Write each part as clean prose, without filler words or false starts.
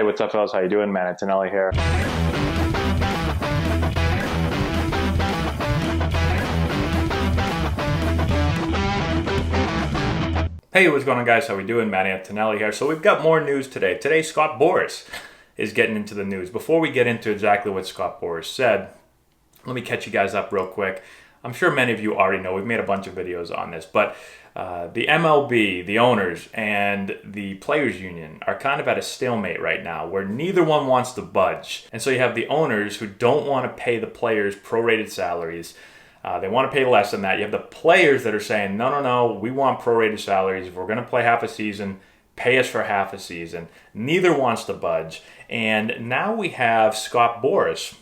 Hey, what's up, fellas? How you doing? Man, Antonelli here. Hey, what's going on, guys? How we doing? Antonelli here. So we've got more news today. Today, Scott Boras is getting into the news. Before we get into exactly what Scott Boras said, let me catch you guys up real quick. I'm sure many of you already know. We've made a bunch of videos on this, but the MLB, the owners, and the players union are kind of at a stalemate right now where neither one wants to budge. And so you have the owners who don't want to pay the players prorated salaries. They want to pay less than that. You have the players that are saying, no, we want prorated salaries. If we're going to play half a season, pay us for half a season. Neither wants to budge. And now we have Scott Boras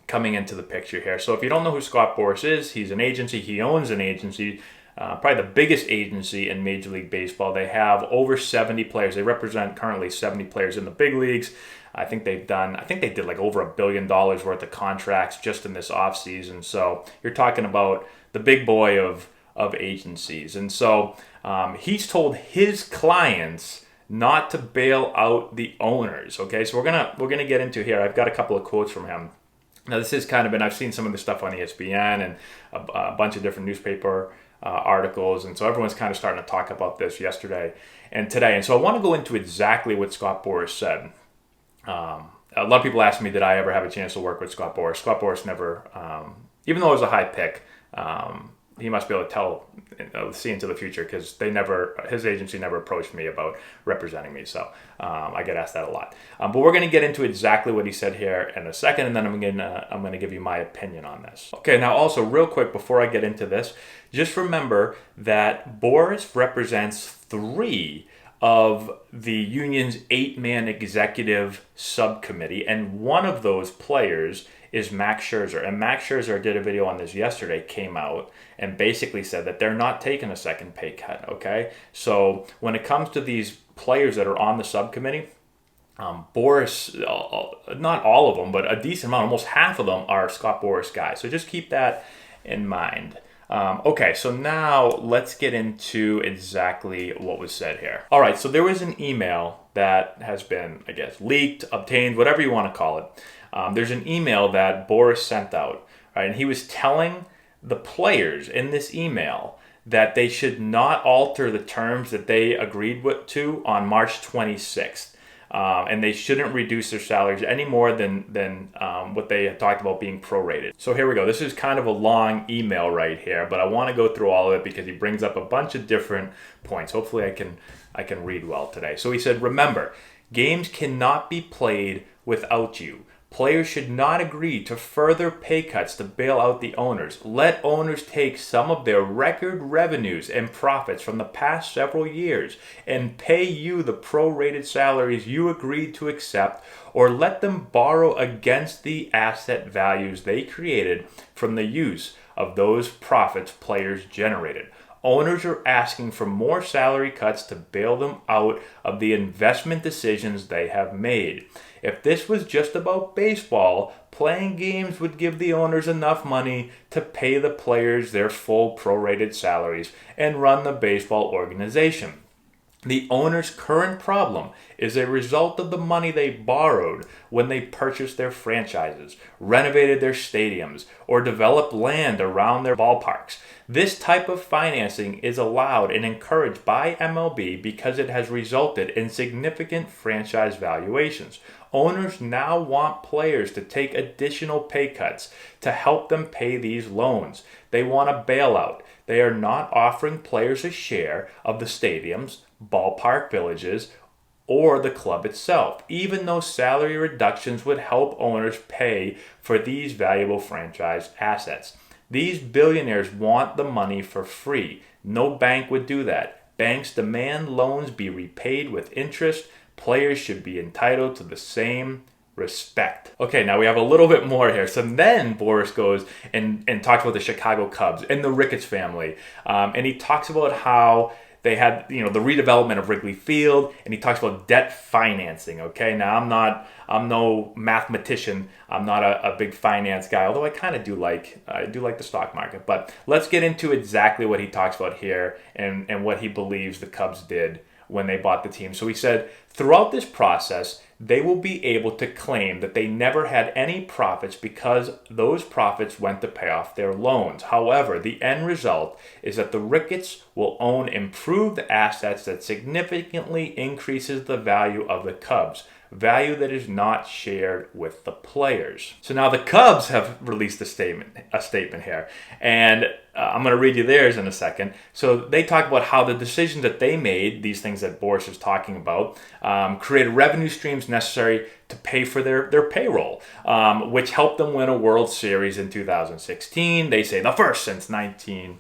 coming into the picture here. So if you don't know who Scott Boras is, he's an agency. He owns an agency, probably the biggest agency in Major League Baseball. They have over 70 players. They represent currently 70 players in the big leagues. I think they did like over $1 billion worth of contracts just in this offseason. So you're talking about the big boy of agencies. And so he's told his clients not to bail out the owners. Okay, so we're gonna get into here. I've got a couple of quotes from him. Now this is kind of been, I've seen some of this stuff on ESPN and a bunch of different newspaper articles, and so everyone's kind of starting to talk about this yesterday and today. And so I want to go into exactly what Scott Boras said. A lot of people ask me, did I ever have a chance to work with Scott Boras? Scott Boras never, even though it was a high pick, he must be able to see into the future because his agency never approached me about representing me. So I get asked that a lot. But we're going to get into exactly what he said here in a second, and then I'm going to give you my opinion on this. Okay, now also real quick before I get into this, just remember that Boras represents 3 of the union's 8-man executive subcommittee, and one of those players is Max Scherzer. And Max Scherzer did a video on this yesterday, came out, and basically said that they're not taking a second pay cut, okay? So when it comes to these players that are on the subcommittee, Boras, not all of them, but a decent amount, almost half of them are Scott Boras guys. So just keep that in mind. Okay, so now let's get into exactly what was said here. All right, so there was an email that has been, I guess, leaked, obtained, whatever you want to call it. There's an email that Boras sent out, right? And he was telling the players in this email that they should not alter the terms that they agreed to on March 26th. And they shouldn't reduce their salaries any more than what they had talked about being prorated. So here we go. This is kind of a long email right here, but I want to go through all of it because he brings up a bunch of different points. Hopefully I can read well today. So he said, remember, games cannot be played without you. Players should not agree to further pay cuts to bail out the owners. Let owners take some of their record revenues and profits from the past several years and pay you the prorated salaries you agreed to accept, or let them borrow against the asset values they created from the use of those profits players generated. Owners are asking for more salary cuts to bail them out of the investment decisions they have made. If this was just about baseball, playing games would give the owners enough money to pay the players their full prorated salaries and run the baseball organization. The owners' current problem is a result of the money they borrowed when they purchased their franchises, renovated their stadiums, or developed land around their ballparks. This type of financing is allowed and encouraged by MLB because it has resulted in significant franchise valuations. Owners now want players to take additional pay cuts to help them pay these loans. They want a bailout. They are not offering players a share of the stadiums, ballpark villages, or the club itself, even though salary reductions would help owners pay for these valuable franchise assets. These billionaires want the money for free. No bank would do that. Banks demand loans be repaid with interest. Players should be entitled to the same respect. Okay, now we have a little bit more here. So then Boras goes and talks about the Chicago Cubs and the Ricketts family. And he talks about how they had, the redevelopment of Wrigley Field, and he talks about debt financing. Okay, now I'm no mathematician. I'm not a big finance guy, although I kind of do like the stock market. But let's get into exactly what he talks about here and what he believes the Cubs did when they bought the team. So he said, throughout this process, they will be able to claim that they never had any profits because those profits went to pay off their loans. However, the end result is that the Ricketts will own improved assets that significantly increases the value of the Cubs, value that is not shared with the players. So now the Cubs have released a statement here, and I'm going to read you theirs in a second. So they talk about how the decisions that they made, these things that Boras is talking about, created revenue streams necessary to pay for their payroll, which helped them win a World Series in 2016. They say the first since 1908.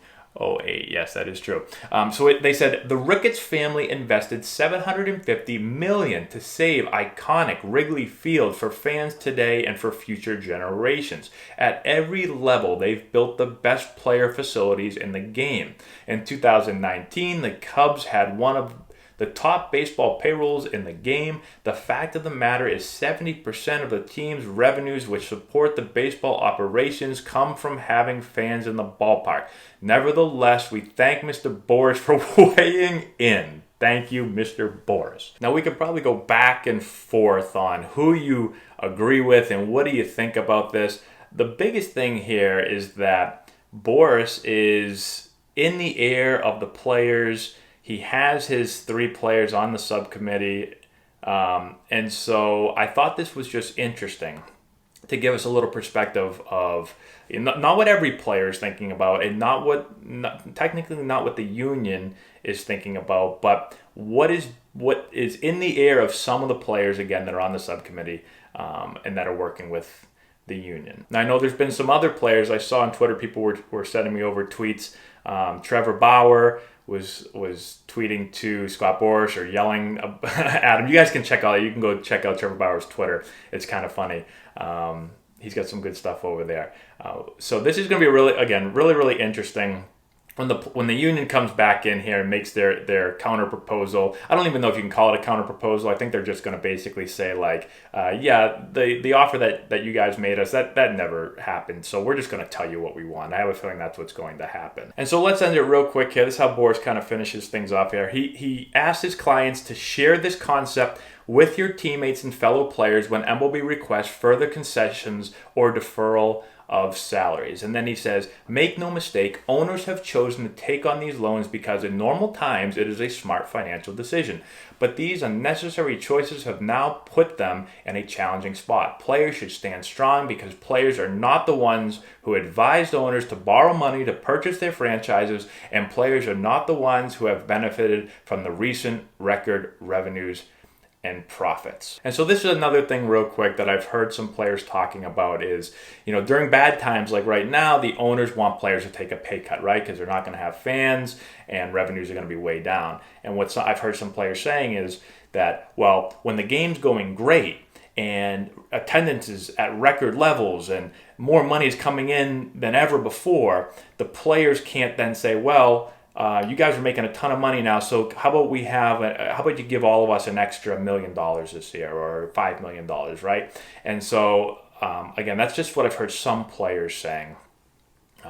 Yes, that is true. They said the Ricketts family invested $750 million to save iconic Wrigley Field for fans today and for future generations. At every level, they've built the best player facilities in the game. In 2019, the Cubs had one of the top baseball payrolls in the game. The fact of the matter is 70% of the team's revenues which support the baseball operations come from having fans in the ballpark. Nevertheless, we thank Mr. Boras for weighing in. Thank you, Mr. Boras. Now, we could probably go back and forth on who you agree with and what do you think about this. The biggest thing here is that Boras is in the ear of the players. He has his 3 players on the subcommittee, and so I thought this was just interesting to give us a little perspective of not what every player is thinking about, and technically not what the union is thinking about, but what is in the ear of some of the players, again, that are on the subcommittee and that are working with the union. Now, I know there's been some other players. I saw on Twitter people were sending me over tweets. Trevor Bauer was tweeting to Scott Boras or yelling at him. You guys can you can go check out Trevor Bauer's Twitter. It's kind of funny. He's got some good stuff over there. So this is going to be really interesting. When the union comes back in here and makes their counter proposal. I don't even know if you can call it a counter proposal. I think they're just going to basically say like, the offer that you guys made us, that never happened. So we're just going to tell you what we want. I have a feeling that's what's going to happen. And so let's end it real quick here. This is how Boras kind of finishes things off here. He asks his clients to share this concept with your teammates and fellow players when MLB requests further concessions or deferral of salaries. And then he says, make no mistake, owners have chosen to take on these loans because in normal times it is a smart financial decision. But these unnecessary choices have now put them in a challenging spot. Players should stand strong because players are not the ones who advised owners to borrow money to purchase their franchises, and players are not the ones who have benefited from the recent record revenues and profits. And so this is another thing real quick that I've heard some players talking about is, during bad times like right now, the owners want players to take a pay cut, right? Because they're not going to have fans and revenues are going to be way down. And what I've heard some players saying is that, well, when the game's going great and attendance is at record levels and more money is coming in than ever before, the players can't then say, well, you guys are making a ton of money now, so how about you give all of us an extra $1 million this year or $5 million, right? And so, again, that's just what I've heard some players saying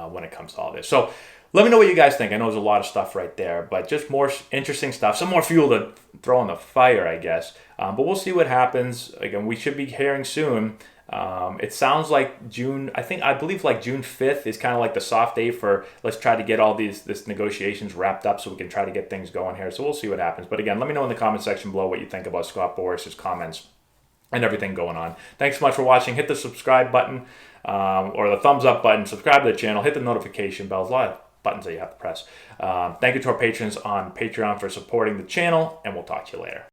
when it comes to all this. So let me know what you guys think. I know there's a lot of stuff right there, but just more interesting stuff, some more fuel to throw on the fire, I guess. But we'll see what happens. Again, we should be hearing soon. It sounds like I believe like June 5th is kind of like the soft date for let's try to get all this negotiations wrapped up so we can try to get things going here. So we'll see what happens. But again, let me know in the comment section below what you think about Scott Boras' comments and everything going on. Thanks so much for watching. Hit the subscribe button or the thumbs up button. Subscribe to the channel. Hit the notification bell. There's a lot of buttons that you have to press. Thank you to our patrons on Patreon for supporting the channel, and we'll talk to you later.